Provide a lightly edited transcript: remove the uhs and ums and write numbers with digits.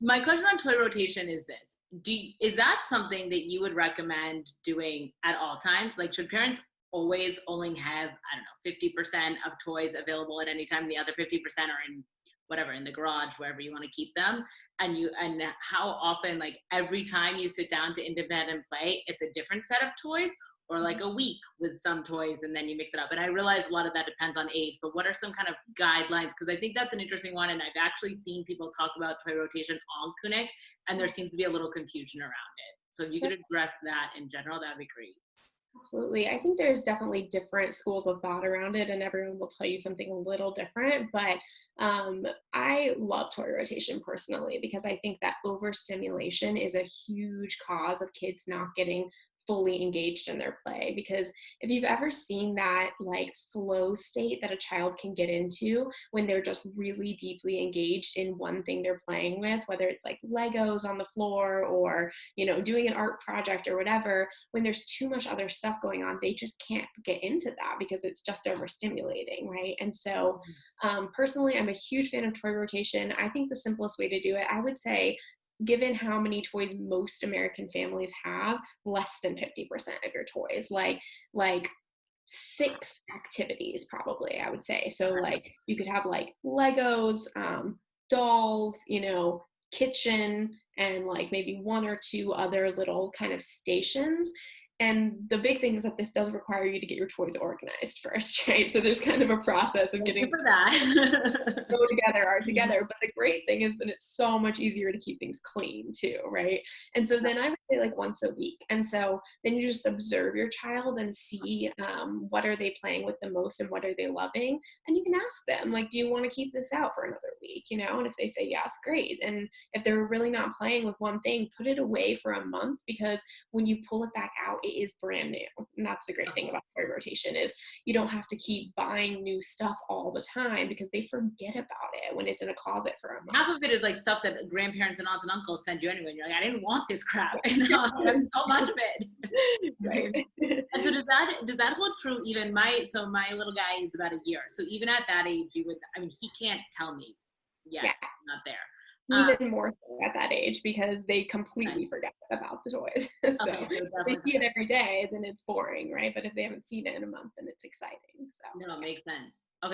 My question on toy rotation is this. Is that something that you would recommend doing at all times? Like, should parents always only have, I don't know, 50% of toys available at any time? The other 50% are in whatever, in the garage, wherever you want to keep them. And how often, like every time you sit down to independent play, it's a different set of toys, or like a week with some toys and then you mix it up. And I realize a lot of that depends on age, but what are some kind of guidelines? Because I think that's an interesting one. And I've actually seen people talk about toy rotation on Kunik, and there seems to be a little confusion around it. So if you Sure. could address that in general, that'd be great. Absolutely. I think there's definitely different schools of thought around it, and everyone will tell you something a little different. But I love toy rotation personally because I think that overstimulation is a huge cause of kids not getting fully engaged in their play. Because if you've ever seen that like flow state that a child can get into when they're just really deeply engaged in one thing they're playing with, whether it's like Legos on the floor or, doing an art project or whatever, when there's too much other stuff going on, they just can't get into that because it's just overstimulating, right? And so, personally, I'm a huge fan of toy rotation. I think the simplest way to do it, I would say, given how many toys most American families have, less than 50% of your toys, like 6 activities probably, I would say. So like you could have like Legos, dolls, kitchen, and like maybe one or two other little kind of stations. And the big thing is that this does require you to get your toys organized first, right? So there's kind of a process of Thank you getting for that. go together are together. But the great thing is that it's so much easier to keep things clean too, right? And so then I would say like once a week. And so then you just observe your child and see what are they playing with the most and what are they loving. And you can ask them, like, do you want to keep this out for another week? And if they say yes, great. And if they're really not playing with one thing, put it away for a month, because when you pull it back out, it is brand new. And that's the great thing about toy rotation is you don't have to keep buying new stuff all the time because they forget about it when it's in a closet for a month. Half of it is like stuff that grandparents and aunts and uncles send you anyway. And you're like, I didn't want this crap. And now I have so much of Right. it. And so does that hold true even my little guy is about a year. So even at that age, he can't tell me yet. Yeah. I'm not there. Even more so at that age because they completely Nice. forget about the toys. So Okay, so if they definitely see it every day, then it's boring, right? But if they haven't seen it in a month, then it's exciting. So no, it makes sense. Okay.